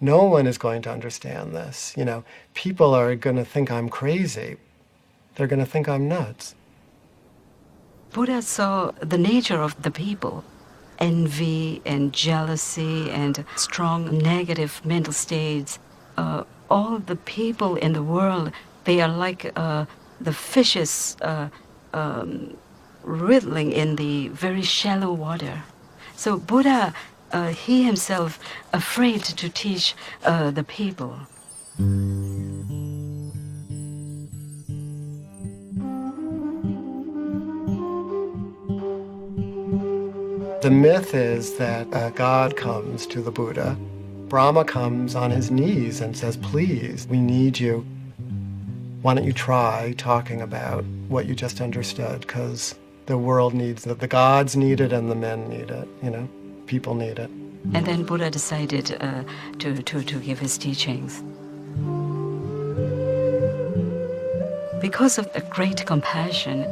No one is going to understand this. People are going to think I'm crazy. They're going to think I'm nuts. Buddha saw the nature of the people, envy and jealousy and strong negative mental states. All the people in the world, they are like the fishes wriggling in the very shallow water. So Buddha, he himself, afraid to teach the people. The myth is that a god comes to the Buddha. Brahma comes on his knees and says, please, we need you. Why don't you try talking about what you just understood? Because the world needs it. The gods need it and the men need it, People need it. And then Buddha decided to give his teachings. Because of a great compassion,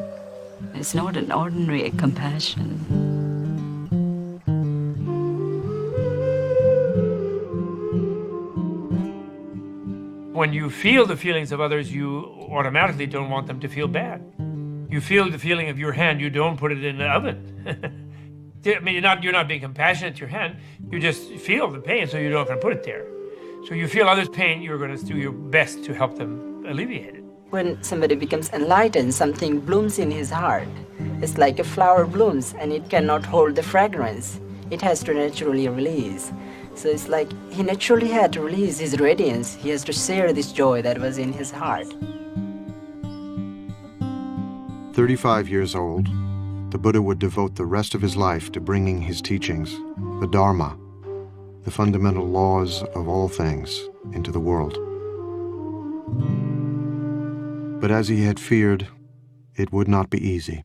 it's not an ordinary compassion. When you feel the feelings of others, you automatically don't want them to feel bad. You feel the feeling of your hand, you don't put it in the oven. I mean, you're not being compassionate to your hand, you just feel the pain, so you're not going to put it there. So you feel others' pain, you're going to do your best to help them alleviate it. When somebody becomes enlightened, something blooms in his heart. It's like a flower blooms and it cannot hold the fragrance. It has to naturally release. So it's like he naturally had to release his radiance. He has to share this joy that was in his heart. 35 years old, the Buddha would devote the rest of his life to bringing his teachings, the Dharma, the fundamental laws of all things, into the world. But as he had feared, it would not be easy.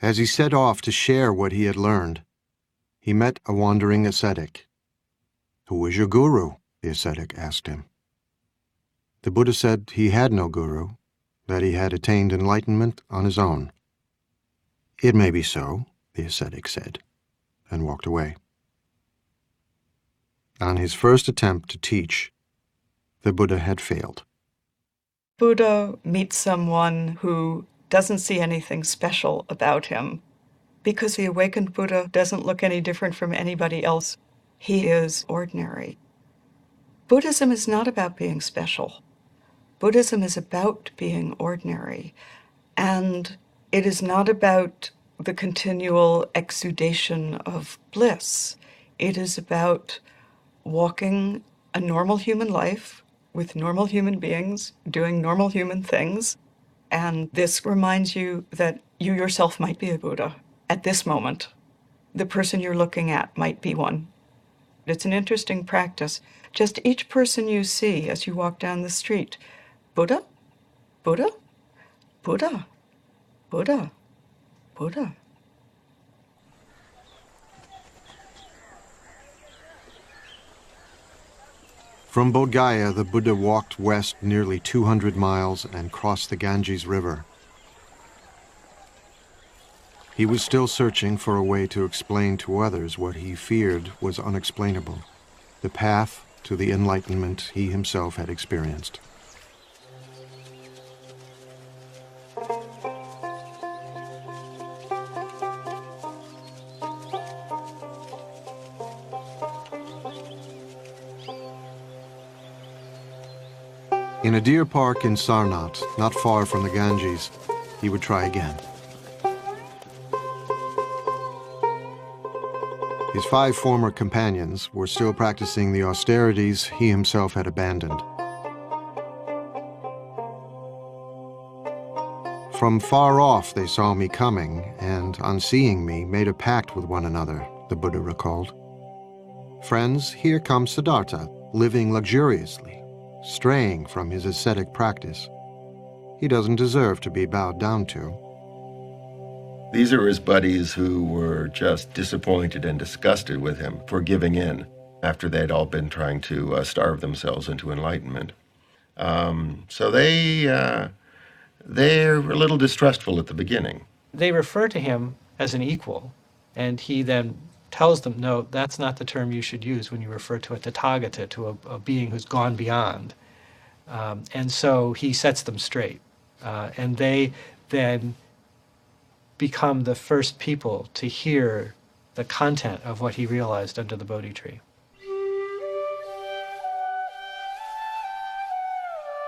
As he set off to share what he had learned, he met a wandering ascetic. "Who is your guru?" the ascetic asked him. The Buddha said he had no guru, that he had attained enlightenment on his own. "It may be so," the ascetic said, and walked away. On his first attempt to teach, the Buddha had failed. Buddha meets someone who doesn't see anything special about him. Because the awakened Buddha doesn't look any different from anybody else. He is ordinary. Buddhism is not about being special. Buddhism is about being ordinary. And it is not about the continual exudation of bliss. It is about walking a normal human life with normal human beings, doing normal human things. And this reminds you that you yourself might be a Buddha. At this moment, the person you're looking at might be one. It's an interesting practice. Just each person you see as you walk down the street, Buddha, Buddha, Buddha, Buddha, Buddha. From Bodh Gaya, the Buddha walked west nearly 200 miles and crossed the Ganges River. He was still searching for a way to explain to others what he feared was unexplainable, the path to the enlightenment he himself had experienced. In a deer park in Sarnath, not far from the Ganges, he would try again. His 5 former companions were still practicing the austerities he himself had abandoned. From far off they saw me coming, and on seeing me made a pact with one another, the Buddha recalled. "Friends, here comes Siddhartha, living luxuriously, straying from his ascetic practice. He doesn't deserve to be bowed down to." These are his buddies who were just disappointed and disgusted with him for giving in after they'd all been trying to starve themselves into enlightenment. So they're a little distrustful at the beginning. They refer to him as an equal, and he then tells them, no, that's not the term you should use when you refer to a Tathagata, to a being who's gone beyond. And so he sets them straight. And they then become the first people to hear the content of what he realized under the Bodhi tree.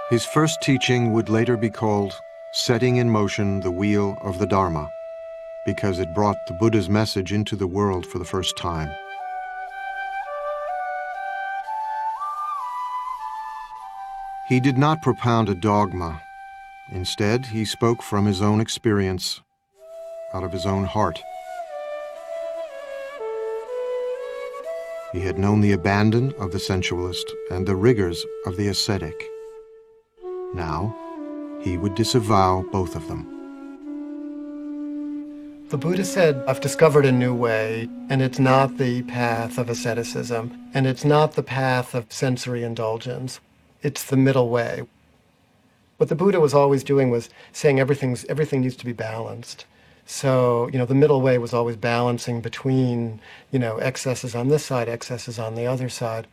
His first teaching would later be called Setting in Motion the Wheel of the Dharma, because it brought the Buddha's message into the world for the first time. He did not propound a dogma. Instead, he spoke from his own experience, out of his own heart. He had known the abandon of the sensualist and the rigors of the ascetic. Now, he would disavow both of them. The Buddha said, I've discovered a new way, and it's not the path of asceticism, and it's not the path of sensory indulgence. It's the middle way. What the Buddha was always doing was saying everything needs to be balanced. So, the middle way was always balancing between, excesses on this side, excesses on the other side.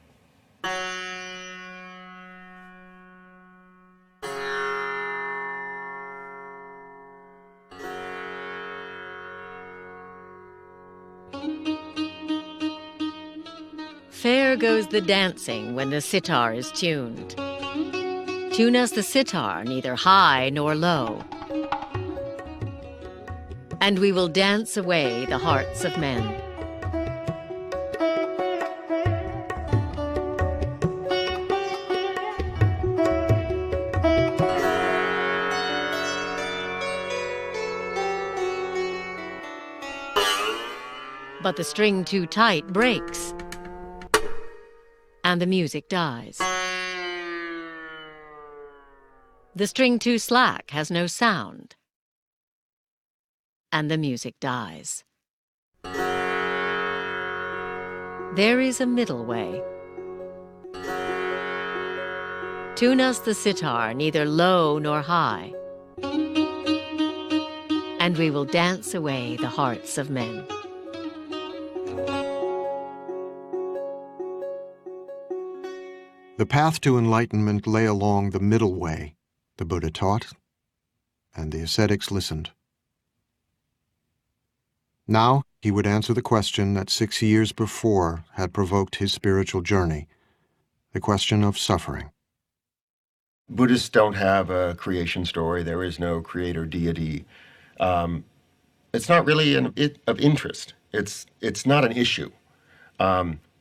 Fair goes the dancing when the sitar is tuned. Tune us the sitar neither high nor low, and we will dance away the hearts of men. But the string too tight breaks, and the music dies. The string too slack has no sound, and the music dies. There is a middle way. Tune us the sitar neither low nor high, and we will dance away the hearts of men. The path to enlightenment lay along the middle way, the Buddha taught, and the ascetics listened. Now he would answer the question that 6 years before had provoked his spiritual journey, the question of suffering. Buddhists don't have a creation story. There is no creator deity. It's not really of interest. It's not an issue.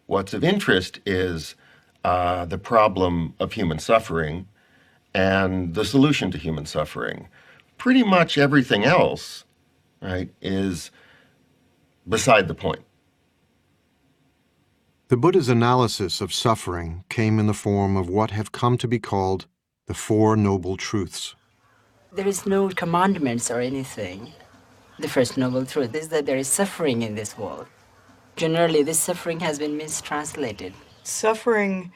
What's of interest is the problem of human suffering and the solution to human suffering. Pretty much everything else, right, is beside the point. The Buddha's analysis of suffering came in the form of what have come to be called the Four Noble Truths. There is no commandments or anything. The first noble truth is that there is suffering in this world. Generally, this suffering has been mistranslated. Suffering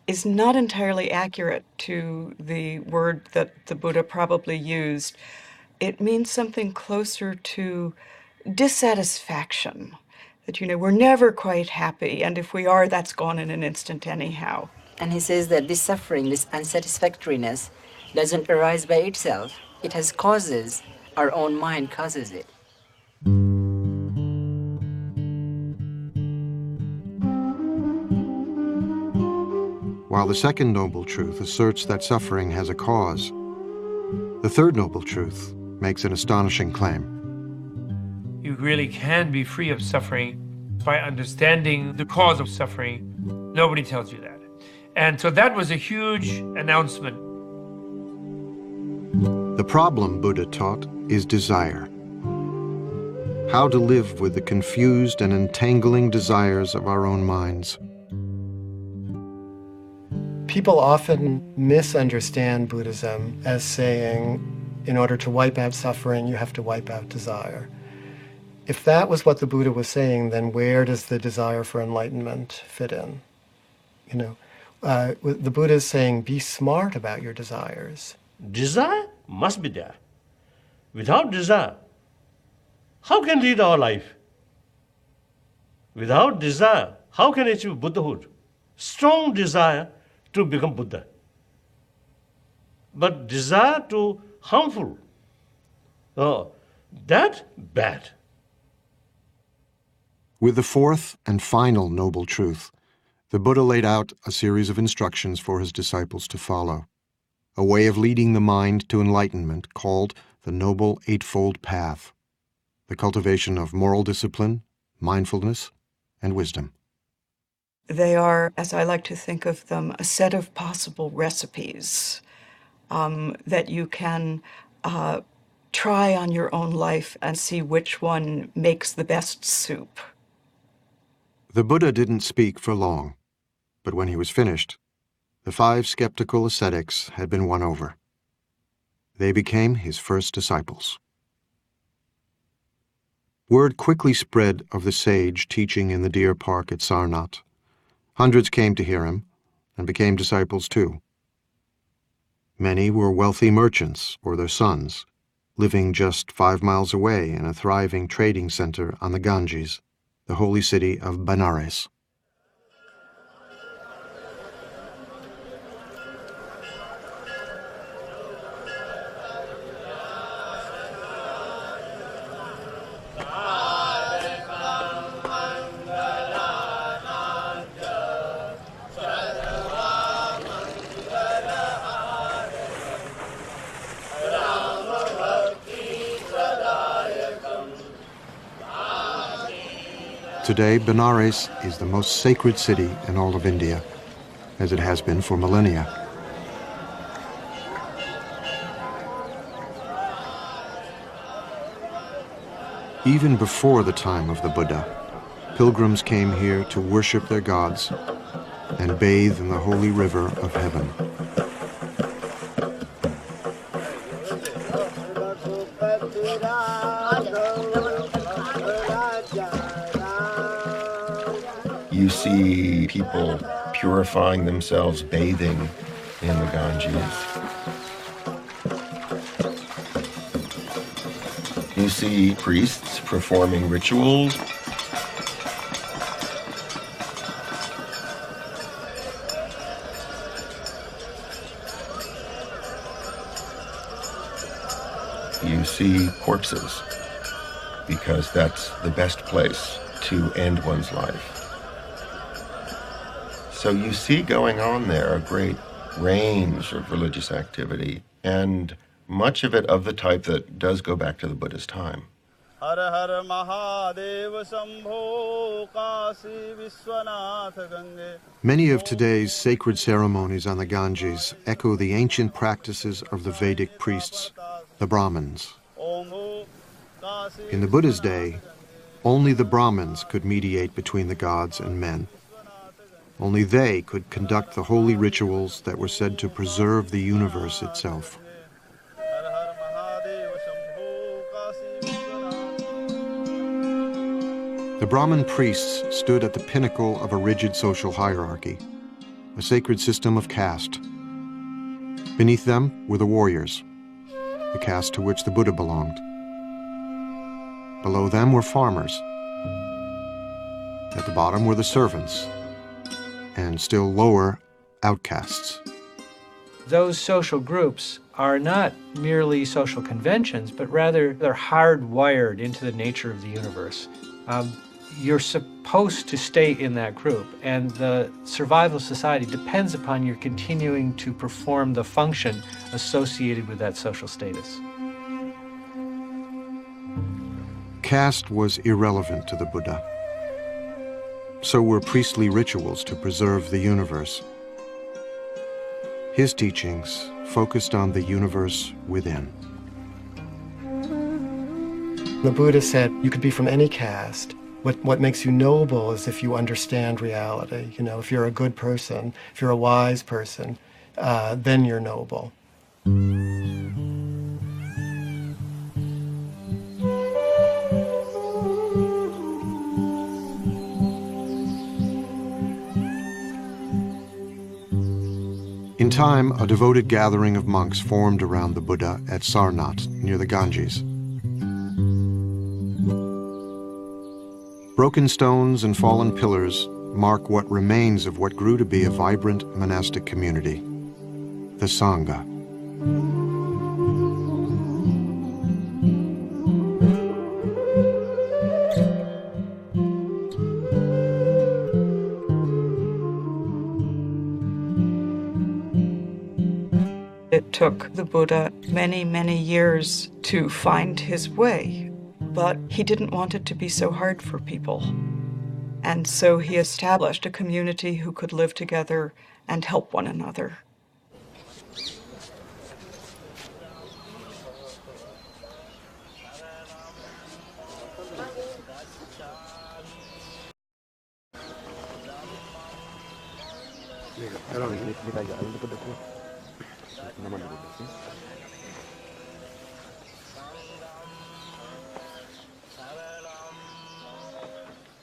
is not entirely accurate to the word that the Buddha probably used. It means something closer to dissatisfaction, that, we're never quite happy, and if we are, that's gone in an instant anyhow. And he says that this suffering, this unsatisfactoriness, doesn't arise by itself. It has causes. Our own mind causes it. While the second noble truth asserts that suffering has a cause, the third noble truth makes an astonishing claim. You really can be free of suffering by understanding the cause of suffering. Nobody tells you that. And so that was a huge announcement. The problem, Buddha taught, is desire. How to live with the confused and entangling desires of our own minds. People often misunderstand Buddhism as saying, in order to wipe out suffering, you have to wipe out desire. If that was what the Buddha was saying, then where does the desire for enlightenment fit in? The Buddha is saying, be smart about your desires. Desire must be there. Without desire, how can lead our life? Without desire, how can I achieve Buddhahood? Strong desire to become Buddha. But desire to harmful, that bad. With the fourth and final noble truth, the Buddha laid out a series of instructions for his disciples to follow, a way of leading the mind to enlightenment called the Noble Eightfold Path, the cultivation of moral discipline, mindfulness, and wisdom. They are, as I like to think of them, a set of possible recipes that you can try on your own life and see which one makes the best soup. The Buddha didn't speak for long, but when he was finished, the 5 skeptical ascetics had been won over. They became his first disciples. Word quickly spread of the sage teaching in the deer park at Sarnath. Hundreds came to hear him and became disciples too. Many were wealthy merchants or their sons, living just 5 miles away in a thriving trading center on the Ganges, the holy city of Benares. Today, Benares is the most sacred city in all of India, as it has been for millennia. Even before the time of the Buddha, pilgrims came here to worship their gods and bathe in the holy river of heaven. You see people purifying themselves, bathing in the Ganges. You see priests performing rituals. You see corpses, because that's the best place to end one's life. So you see going on there a great range of religious activity, and much of it of the type that does go back to the Buddha's time. Many of today's sacred ceremonies on the Ganges echo the ancient practices of the Vedic priests, the Brahmins. In the Buddha's day, only the Brahmins could mediate between the gods and men. Only they could conduct the holy rituals that were said to preserve the universe itself. The Brahmin priests stood at the pinnacle of a rigid social hierarchy, a sacred system of caste. Beneath them were the warriors, the caste to which the Buddha belonged. Below them were farmers. At the bottom were the servants, and still lower, outcasts. Those social groups are not merely social conventions, but rather they're hardwired into the nature of the universe. You're supposed to stay in that group, and the survival of society depends upon your continuing to perform the function associated with that social status. Caste was irrelevant to the Buddha. So were priestly rituals to preserve the universe. His teachings focused on the universe within. The Buddha said you could be from any caste. What makes you noble is if you understand reality. You know, if you're a good person, if you're a wise person, then you're noble. In time, a devoted gathering of monks formed around the Buddha at Sarnath, near the Ganges. broken stones and fallen pillars mark what remains of what grew to be a vibrant monastic community, the Sangha. It took the Buddha many, many years to find his way, but he didn't want it to be so hard for people. And so he established a community who could live together and help one another.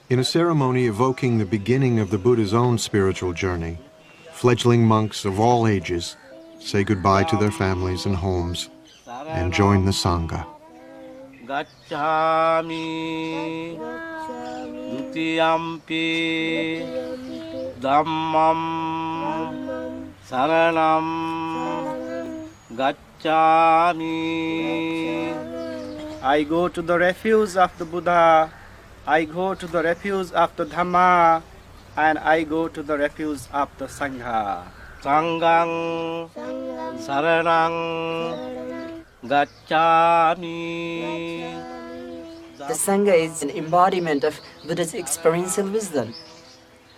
In a ceremony evoking the beginning of the Buddha's own spiritual journey, fledgling monks of all ages say goodbye to their families and homes and join the Sangha. Gacchami Dutiyampi Dhammam Saranam Gacchami. I go to the refuge of the Buddha, I go to the refuge of the Dhamma, and I go to the refuge of the Sangha. Sanghang Saranang Gacchami. The Sangha is an embodiment of Buddha's experiential wisdom.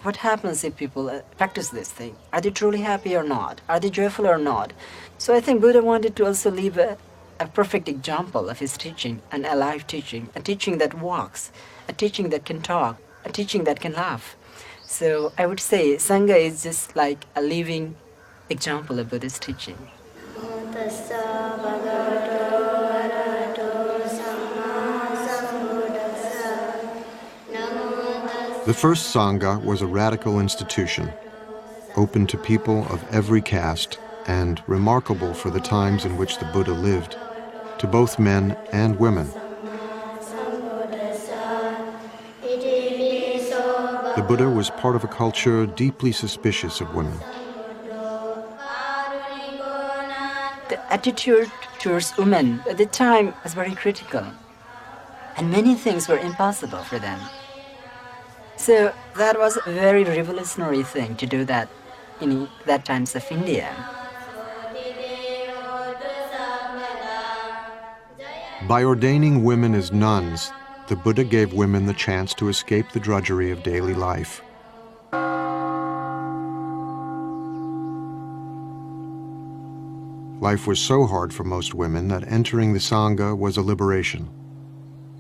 What happens if people practice this thing? Are they truly happy or not? Are they joyful or not? So I think Buddha wanted to also leave a perfect example of his teaching, an alive teaching, a teaching that walks, a teaching that can talk, a teaching that can laugh. So I would say Sangha is just like a living example of Buddha's teaching. The first Sangha was a radical institution, open to people of every caste and remarkable for the times in which the Buddha lived, to both men and women. The Buddha was part of a culture deeply suspicious of women. The attitude towards women at the time was very critical, and many things were impossible for them. So that was a very revolutionary thing to do that in that times of India. By ordaining women as nuns, the Buddha gave women the chance to escape the drudgery of daily life. Life was so hard for most women that entering the Sangha was a liberation,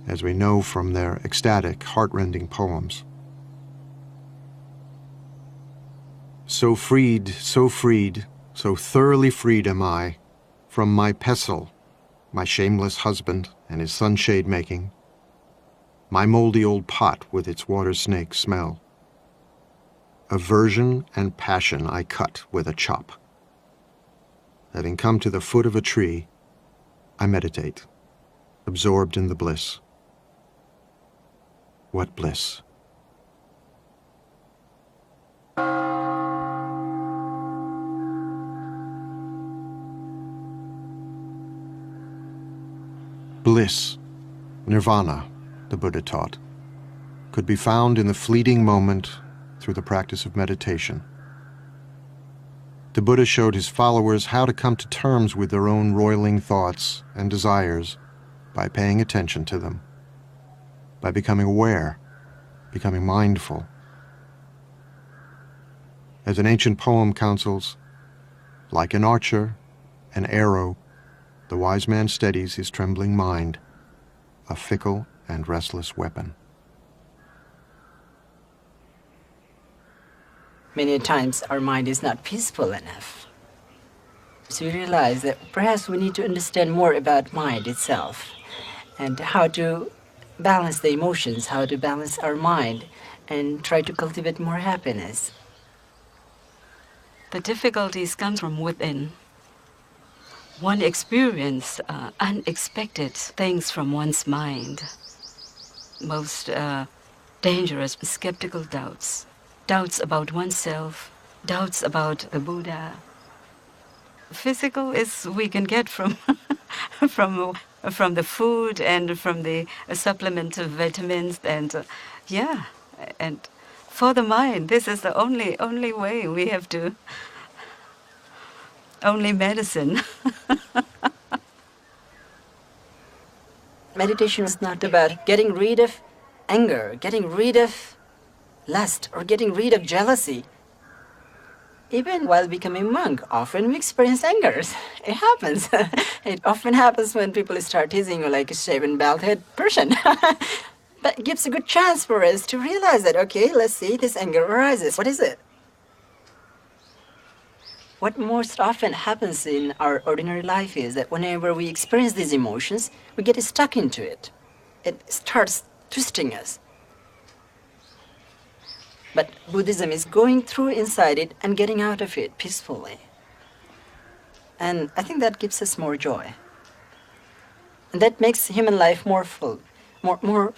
as we know from their ecstatic, heart-rending poems. So freed, so thoroughly freed am I, from my pestle, my shameless husband and his sunshade making, my moldy old pot with its water snake smell. Aversion and passion I cut with a chop. Having come to the foot of a tree, I meditate, absorbed in the bliss. What bliss! Bliss, nirvana, the Buddha taught, could be found in the fleeting moment through the practice of meditation. The Buddha showed his followers how to come to terms with their own roiling thoughts and desires by paying attention to them, by becoming aware, becoming mindful. As an ancient poem counsels, like an archer, an arrow, the wise man steadies his trembling mind, a fickle and restless weapon. Many times our mind is not peaceful enough. So we realize that perhaps we need to understand more about mind itself and how to balance the emotions, how to balance our mind and try to cultivate more happiness. The difficulties come from within. One experiences unexpected things from one's mind. Most dangerous skeptical doubts. Doubts about oneself, doubts about the Buddha. Physical is we can get from from the food and from the supplement of vitamins and and for the mind, this is the only way we have to. Only medicine. Meditation is not about getting rid of anger, getting rid of lust, or getting rid of jealousy. Even while becoming monk, often we experience angers. It happens. It often happens when people start teasing you like a shaven, bald-headed person. But it gives a good chance for us to realize that, okay, let's see, this anger arises. What is it? What most often happens in our ordinary life is that whenever we experience these emotions, we get stuck into it. It starts twisting us. But Buddhism is going through inside it and getting out of it peacefully. And I think that gives us more joy. And that makes human life more full, more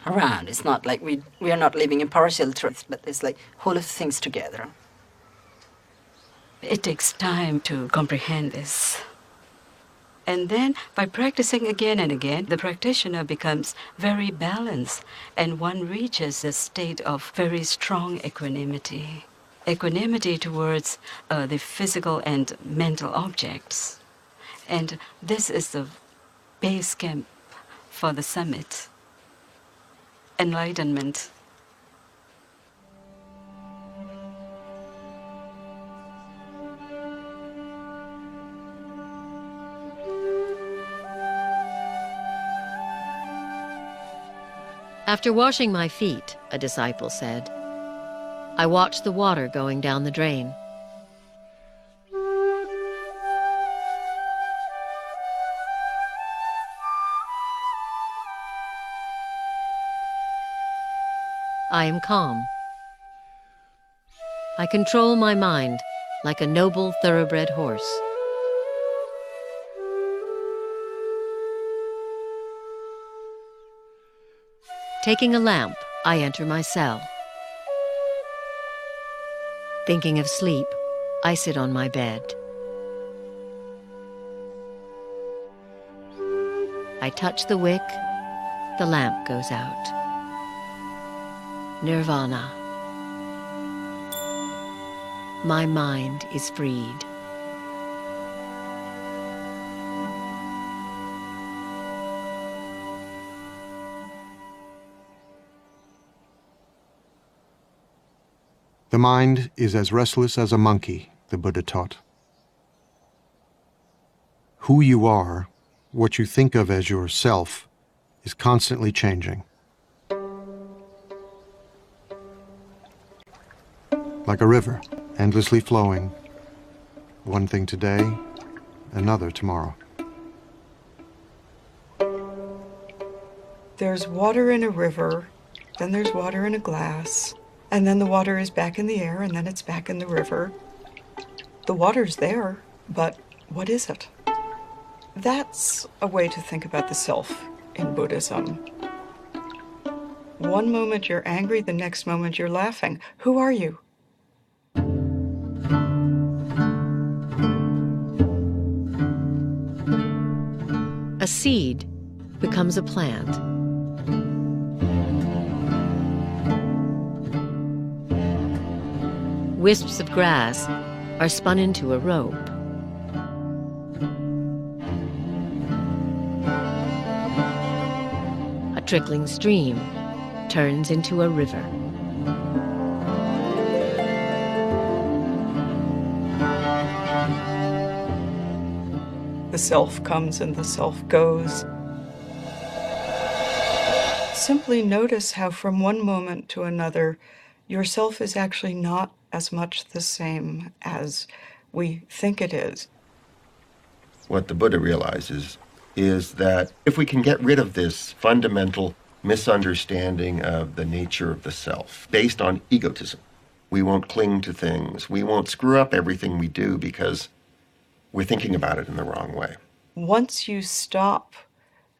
around. It's not like we are not living in partial truth, but it's like whole of things together. It takes time to comprehend this. And then, by practicing again and again, the practitioner becomes very balanced, and one reaches a state of very strong equanimity. Equanimity towards the physical and mental objects. And this is the base camp for the summit. Enlightenment. After washing my feet, a disciple said, I watched the water going down the drain. I am calm. I control my mind like a noble thoroughbred horse. Taking a lamp, I enter my cell. Thinking of sleep, I sit on my bed. I touch the wick, the lamp goes out. Nirvana. My mind is freed. The mind is as restless as a monkey, the Buddha taught. Who you are, what you think of as yourself, is constantly changing. Like a river, endlessly flowing, one thing today, another tomorrow. There's water in a river, then there's water in a glass, and then the water is back in the air, and then it's back in the river. The water's there, but what is it? That's a way to think about the self in Buddhism. One moment you're angry, the next moment you're laughing. Who are you? A seed becomes a plant. Wisps of grass are spun into a rope. A trickling stream turns into a river. The self comes and the self goes. Simply notice how from one moment to another, yourself is actually not as much the same as we think it is. What the Buddha realizes is that if we can get rid of this fundamental misunderstanding of the nature of the self based on egotism, we won't cling to things, we won't screw up everything we do because we're thinking about it in the wrong way. Once you stop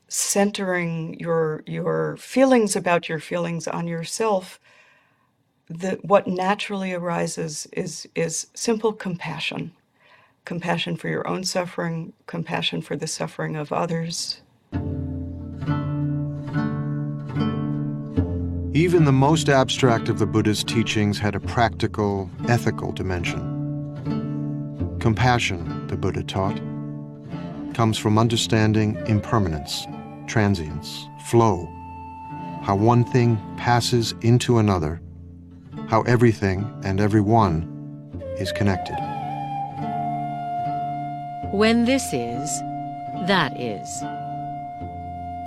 centering your feelings about your feelings on yourself, what naturally arises is simple compassion. Compassion for your own suffering, compassion for the suffering of others. Even the most abstract of the Buddha's teachings had a practical, ethical dimension. Compassion, the Buddha taught, comes from understanding impermanence, transience, flow, how one thing passes into another, how everything and everyone is connected. When this is, that is.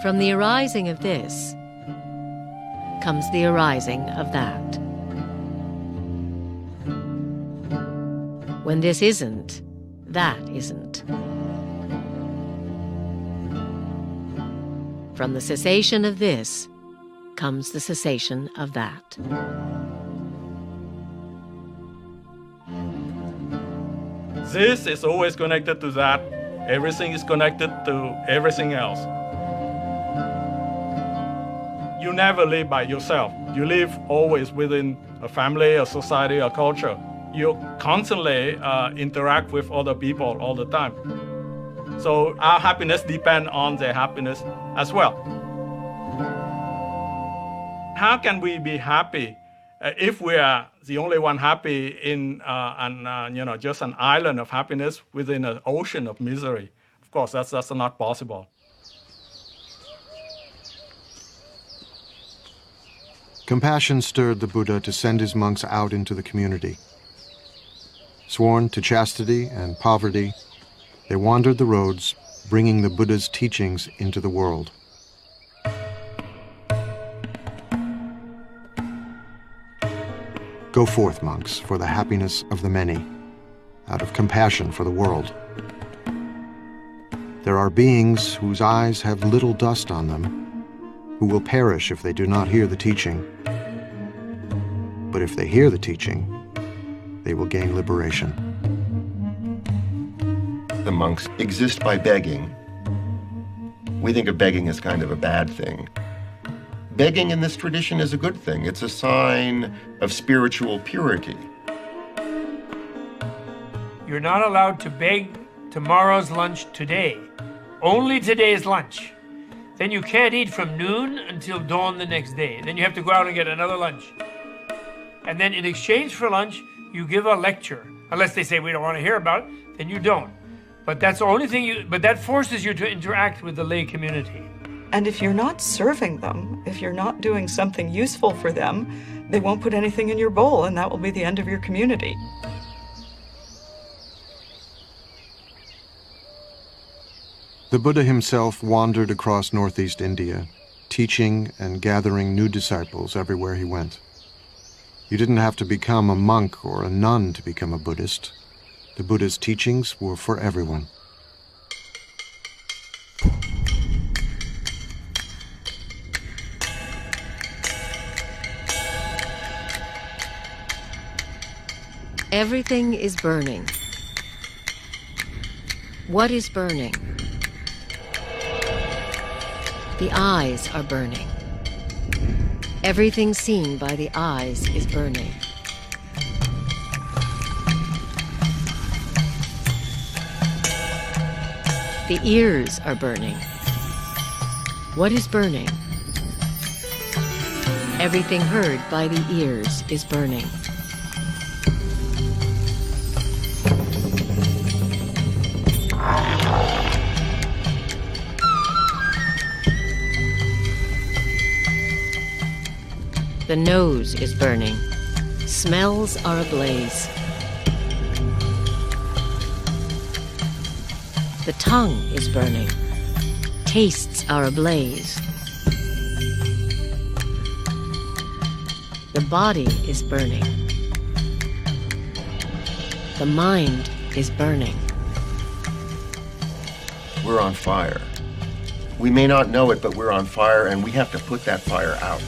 From the arising of this comes the arising of that. When this isn't, that isn't. From the cessation of this comes the cessation of that. This is always connected to that. Everything is connected to everything else. You never live by yourself. You live always within a family, a society, a culture. You constantly interact with other people all the time. So our happiness depends on their happiness as well. How can we be happy if we are the only one happy in just an island of happiness within an ocean of misery? Of course, that's not possible. Compassion stirred the Buddha to send his monks out into the community. Sworn to chastity and poverty, they wandered the roads, bringing the Buddha's teachings into the world. Go forth, monks, for the happiness of the many, out of compassion for the world. There are beings whose eyes have little dust on them, who will perish if they do not hear the teaching. But if they hear the teaching, they will gain liberation. The monks exist by begging. We think of begging as kind of a bad thing. Begging in this tradition is a good thing. It's a sign of spiritual purity. You're not allowed to beg tomorrow's lunch today. Only today's lunch. Then you can't eat from noon until dawn the next day. Then you have to go out and get another lunch. And then in exchange for lunch, you give a lecture. Unless they say we don't want to hear about it, then you don't. But that's the only thing but that forces you to interact with the lay community. And if you're not serving them, if you're not doing something useful for them, they won't put anything in your bowl, and that will be the end of your community. The Buddha himself wandered across northeast India, teaching and gathering new disciples everywhere he went. You didn't have to become a monk or a nun to become a Buddhist. The Buddha's teachings were for everyone. Everything is burning. What is burning? The eyes are burning. Everything seen by the eyes is burning. The ears are burning. What is burning? Everything heard by the ears is burning. The nose is burning. Smells are ablaze. The tongue is burning. Tastes are ablaze. The body is burning. The mind is burning. We're on fire. We may not know it, but we're on fire, and we have to put that fire out.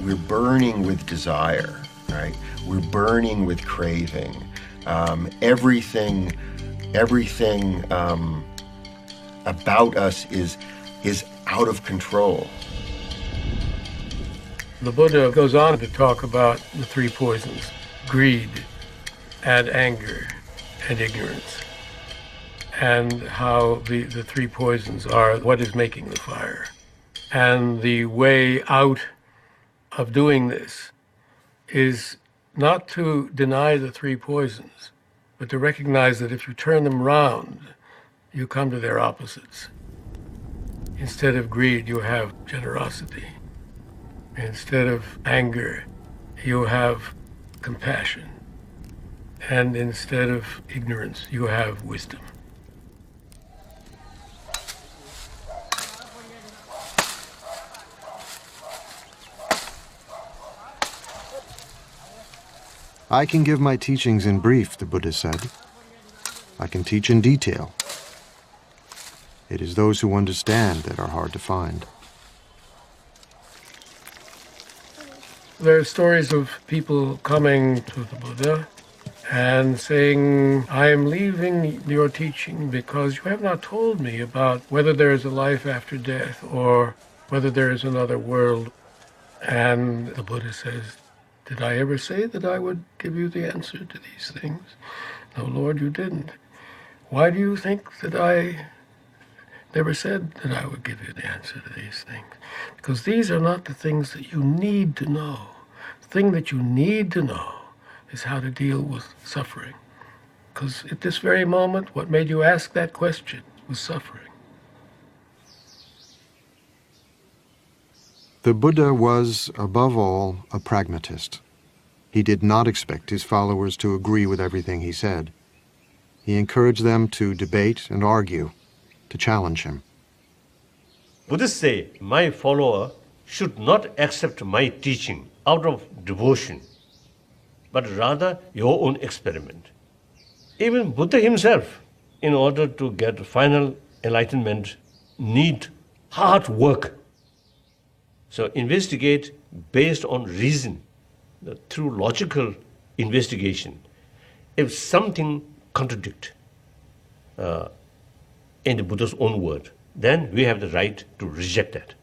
We're burning with desire, right? We're burning with craving. Everything about us is is out of control. The Buddha goes on to talk about the three poisons: greed and anger and ignorance, and how the three poisons are what is making the fire. And the way out of doing this is not to deny the three poisons, but to recognize that if you turn them round, you come to their opposites. Instead of greed, you have generosity. Instead of anger, you have compassion. And instead of ignorance, you have wisdom. I can give my teachings in brief, the Buddha said. I can teach in detail. It is those who understand that are hard to find. There are stories of people coming to the Buddha and saying, I am leaving your teaching because you have not told me about whether there is a life after death or whether there is another world. And the Buddha says, did I ever say that I would give you the answer to these things? No, Lord, you didn't. Why do you think that I never said that I would give you the answer to these things? Because these are not the things that you need to know. The thing that you need to know is how to deal with suffering. Because at this very moment, what made you ask that question was suffering. The Buddha was, above all, a pragmatist. He did not expect his followers to agree with everything he said. He encouraged them to debate and argue, to challenge him. Buddhists say, my follower should not accept my teaching out of devotion, but rather your own experiment. Even Buddha himself, in order to get final enlightenment, need hard work. So investigate based on reason, through logical investigation. If something contradicts in the Buddha's own word, then we have the right to reject that.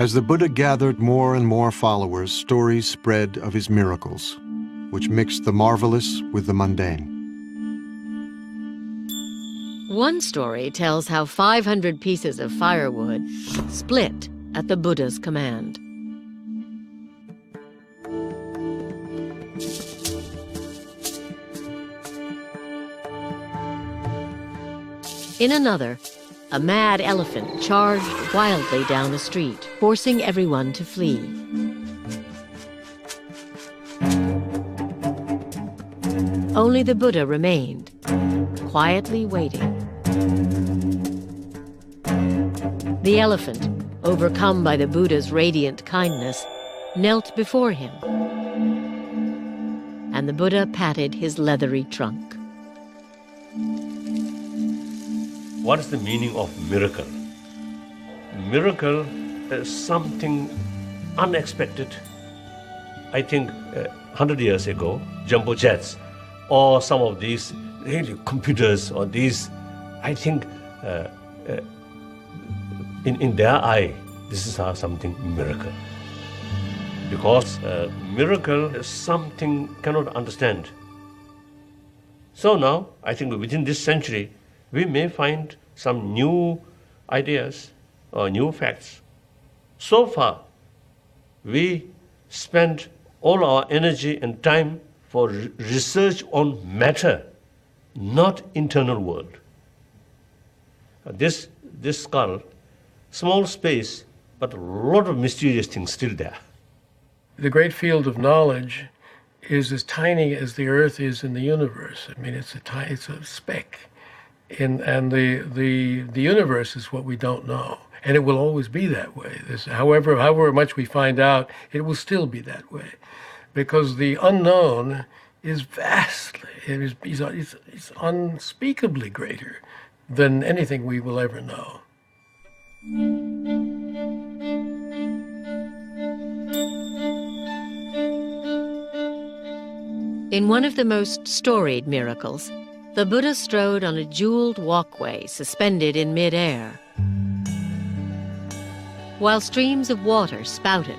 As the Buddha gathered more and more followers, stories spread of his miracles, which mixed the marvelous with the mundane. One story tells how 500 pieces of firewood split at the Buddha's command. In another, a mad elephant charged wildly down a street, forcing everyone to flee. Only the Buddha remained, quietly waiting. The elephant, overcome by the Buddha's radiant kindness, knelt before him, and the Buddha patted his leathery trunk. What is the meaning of miracle? Miracle is something unexpected. I think 100 years ago, jumbo jets or some of these really computers or these, I think in their eye, this is something miracle. Because miracle is something cannot understand. So now, I think within this century, we may find some new ideas or new facts. So far, we spend all our energy and time for research on matter, not internal world. This skull, small space, but a lot of mysterious things still there. The great field of knowledge is as tiny as the Earth is in the universe. I mean, it's a speck. And the universe is what we don't know. And it will always be that way. However much we find out, it will still be that way. Because the unknown is vastly, it's unspeakably greater than anything we will ever know. In one of the most storied miracles, The Buddha strode on a jeweled walkway suspended in mid-air, while streams of water spouted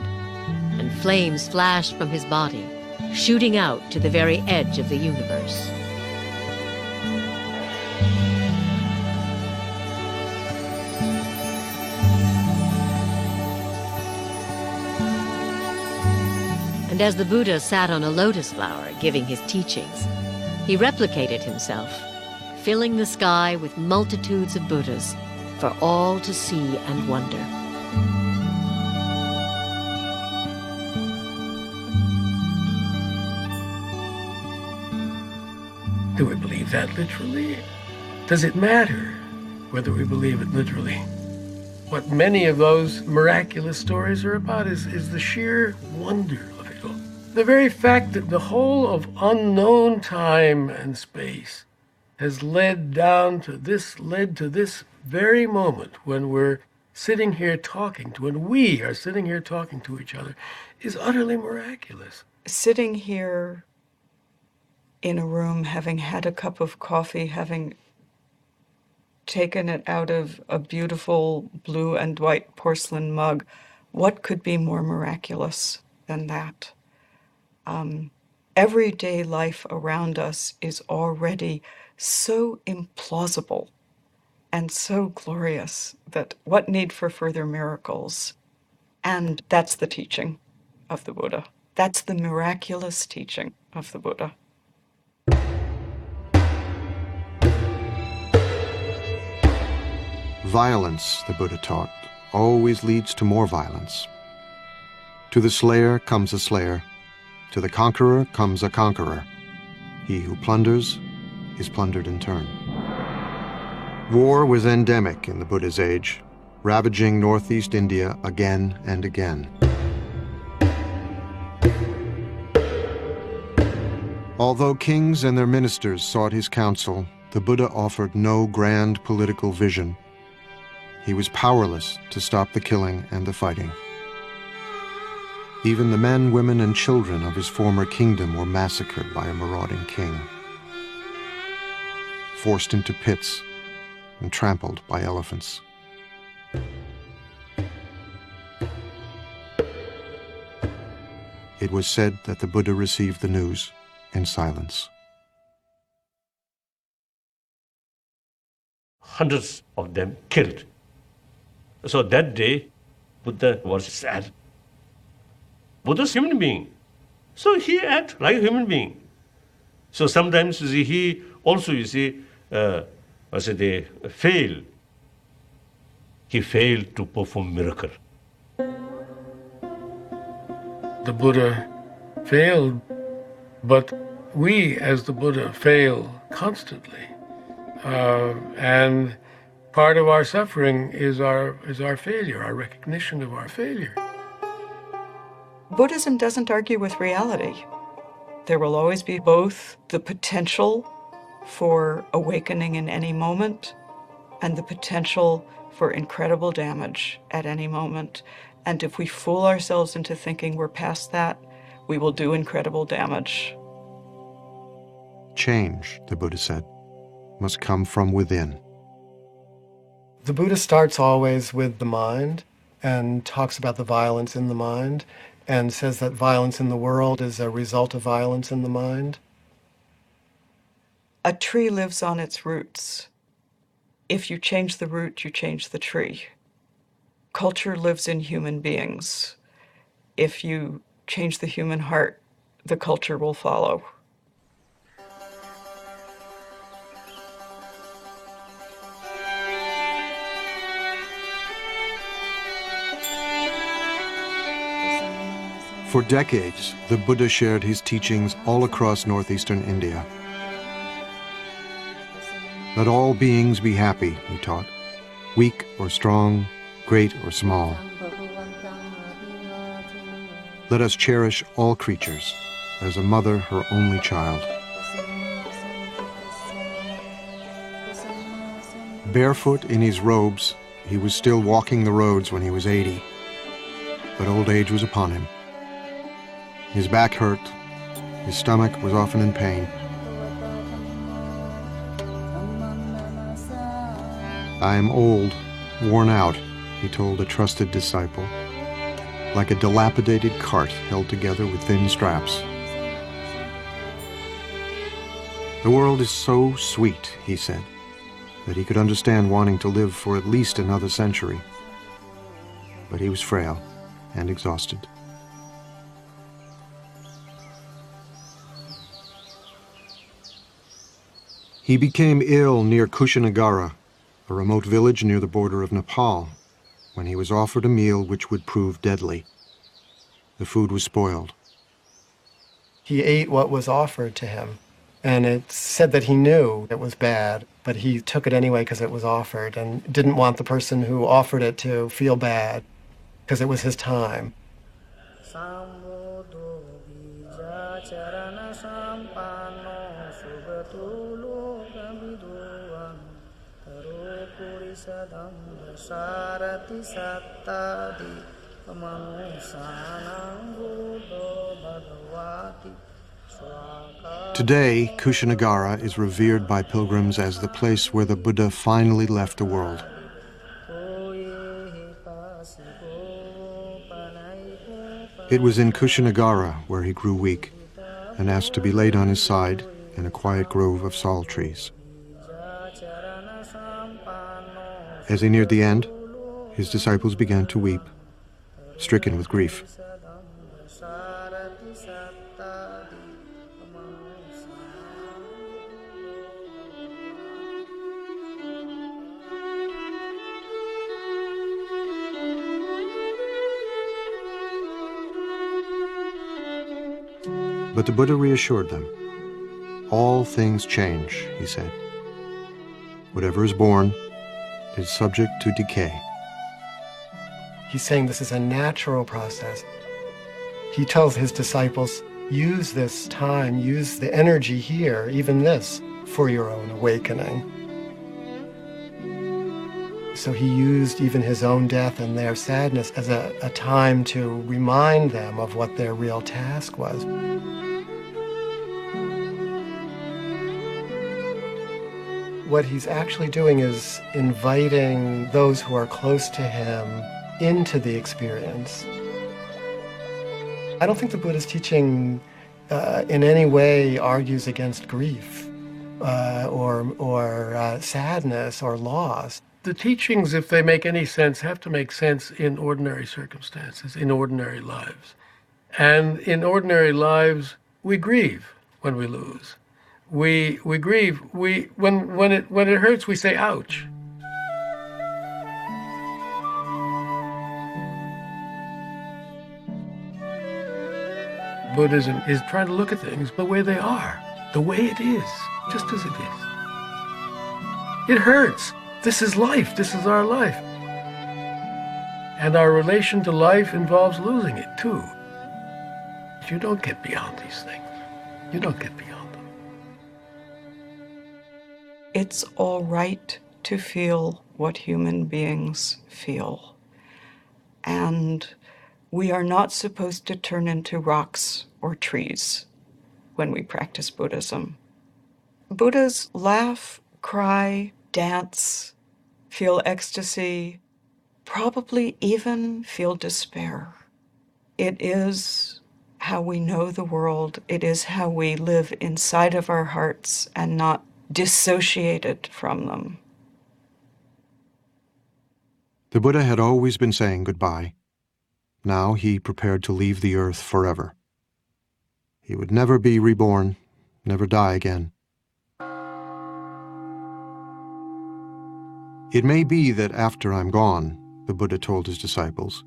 and flames flashed from his body, shooting out to the very edge of the universe. And as the Buddha sat on a lotus flower giving his teachings, he replicated himself, filling the sky with multitudes of Buddhas for all to see and wonder. Do we believe that literally? Does it matter whether we believe it literally? What many of those miraculous stories are about is the sheer wonder of it all. The very fact that the whole of unknown time and space has led to this very moment when we're sitting here talking to, when we are sitting here talking to each other, is utterly miraculous. Sitting here in a room, having had a cup of coffee, having taken it out of a beautiful blue and white porcelain mug, what could be more miraculous than that? Everyday life around us is already so implausible and so glorious that what need for further miracles? And that's the teaching of the Buddha. That's the miraculous teaching of the Buddha. Violence, the Buddha taught, always leads to more violence. To the slayer comes a slayer. To the conqueror comes a conqueror. He who plunders is plundered in turn. War was endemic in the Buddha's age, ravaging northeast India again and again. Although kings and their ministers sought his counsel, the Buddha offered no grand political vision. He was powerless to stop the killing and the fighting. Even the men, women, and children of his former kingdom were massacred by a marauding king, forced into pits and trampled by elephants. It was said that the Buddha received the news in silence. Hundreds of them killed. So that day, Buddha was sad. Buddha's a human being. So he acted like a human being. So sometimes he also, they fail. He failed to perform miracle. The Buddha failed, but we as the Buddha fail constantly. And part of our suffering is our failure, our recognition of our failure. Buddhism doesn't argue with reality. There will always be both the potential for awakening in any moment and the potential for incredible damage at any moment. And if we fool ourselves into thinking we're past that, we will do incredible damage. Change, the Buddha said, must come from within. The Buddha starts always with the mind and talks about the violence in the mind and says that violence in the world is a result of violence in the mind. A tree lives on its roots. If you change the root, you change the tree. Culture lives in human beings. If you change the human heart, the culture will follow. For decades, the Buddha shared his teachings all across northeastern India. Let all beings be happy, he taught, weak or strong, great or small. Let us cherish all creatures as a mother her only child. Barefoot in his robes, he was still walking the roads when he was 80, but old age was upon him. His back hurt, his stomach was often in pain. I am old, worn out, he told a trusted disciple, like a dilapidated cart held together with thin straps. The world is so sweet, he said, that he could understand wanting to live for at least another century. But he was frail and exhausted. He became ill near Kushinagara, a remote village near the border of Nepal, when he was offered a meal which would prove deadly. The food was spoiled. He ate what was offered to him, and it said that he knew it was bad, but he took it anyway because it was offered and didn't want the person who offered it to feel bad because it was his time. Today, Kushinagara is revered by pilgrims as the place where the Buddha finally left the world. It was in Kushinagara where he grew weak and asked to be laid on his side in a quiet grove of sal trees. As he neared the end, his disciples began to weep, stricken with grief. But the Buddha reassured them. All things change, he said. Whatever is born is subject to decay. He's saying this is a natural process. He tells his disciples, use this time, use the energy here, even this, for your own awakening. So he used even his own death and their sadness as a time to remind them of what their real task was. What he's actually doing is inviting those who are close to him into the experience. I don't think the Buddha's teaching in any way argues against grief or sadness or loss. The teachings, if they make any sense, have to make sense in ordinary circumstances, in ordinary lives. And in ordinary lives, we grieve when we lose. We grieve. When it hurts, we say, ouch. Buddhism is trying to look at things the way they are, the way it is, just as it is. It hurts. This is life. This is our life. And our relation to life involves losing it, too. You don't get beyond these things. You don't get beyond them. It's all right to feel what human beings feel. And we are not supposed to turn into rocks or trees when we practice Buddhism. Buddhas laugh, cry, dance, feel ecstasy, probably even feel despair. It is how we know the world. It is how we live inside of our hearts and not dissociated from them. The Buddha had always been saying goodbye. Now he prepared to leave the earth forever. He would never be reborn, never die again. It may be that after I'm gone, the Buddha told his disciples,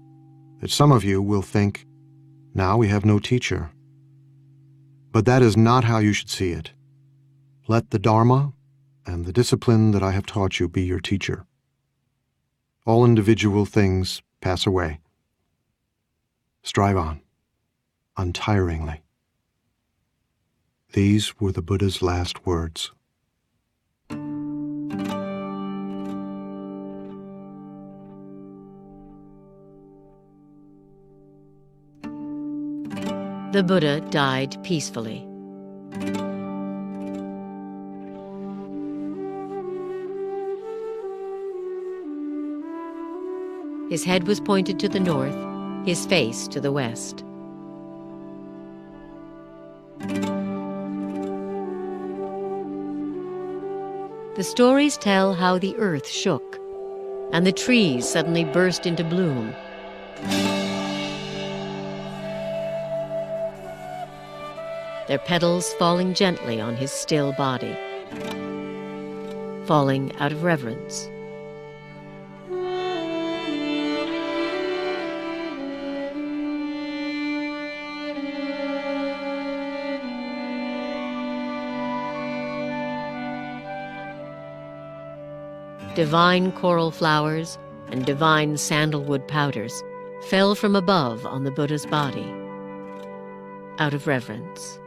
that some of you will think, now we have no teacher. But that is not how you should see it. Let the Dharma and the discipline that I have taught you be your teacher. All individual things pass away. Strive on, untiringly. These were the Buddha's last words. The Buddha died peacefully. His head was pointed to the north, his face to the west. The stories tell how the earth shook, and the trees suddenly burst into bloom. Their petals falling gently on his still body, falling out of reverence. Divine coral flowers and divine sandalwood powders fell from above on the Buddha's body, out of reverence.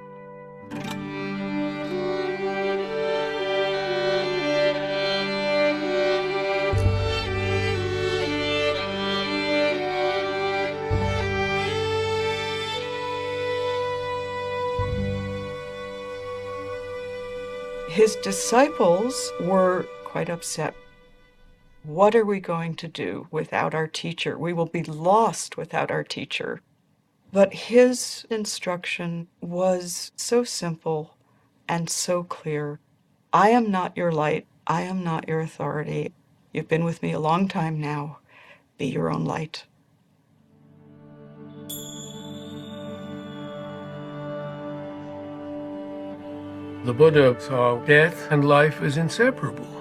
His disciples were quite upset. What are we going to do without our teacher? We will be lost without our teacher. But his instruction was so simple and so clear. I am not your light. I am not your authority. You've been with me a long time now. Be your own light. The Buddha saw death and life as inseparable.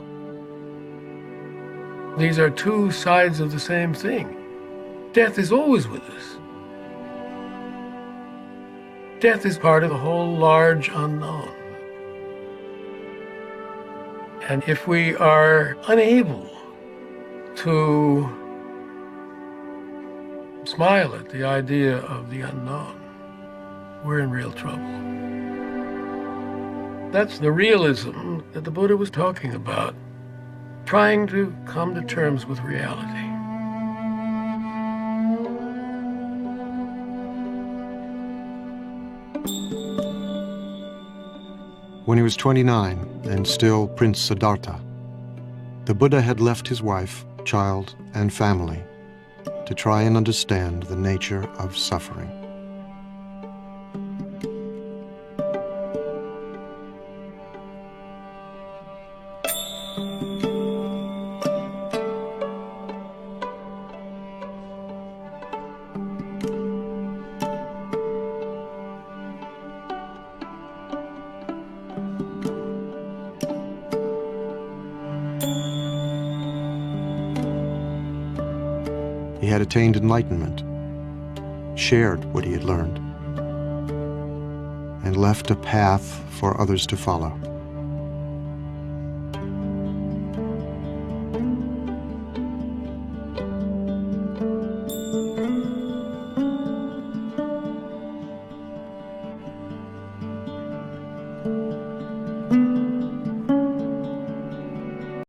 These are two sides of the same thing. Death is always with us. Death is part of the whole large unknown. And if we are unable to smile at the idea of the unknown, we're in real trouble. That's the realism that the Buddha was talking about. Trying to come to terms with reality. When he was 29 and still Prince Siddhartha, the Buddha had left his wife, child, and family to try and understand the nature of suffering. He had attained enlightenment, shared what he had learned, and left a path for others to follow.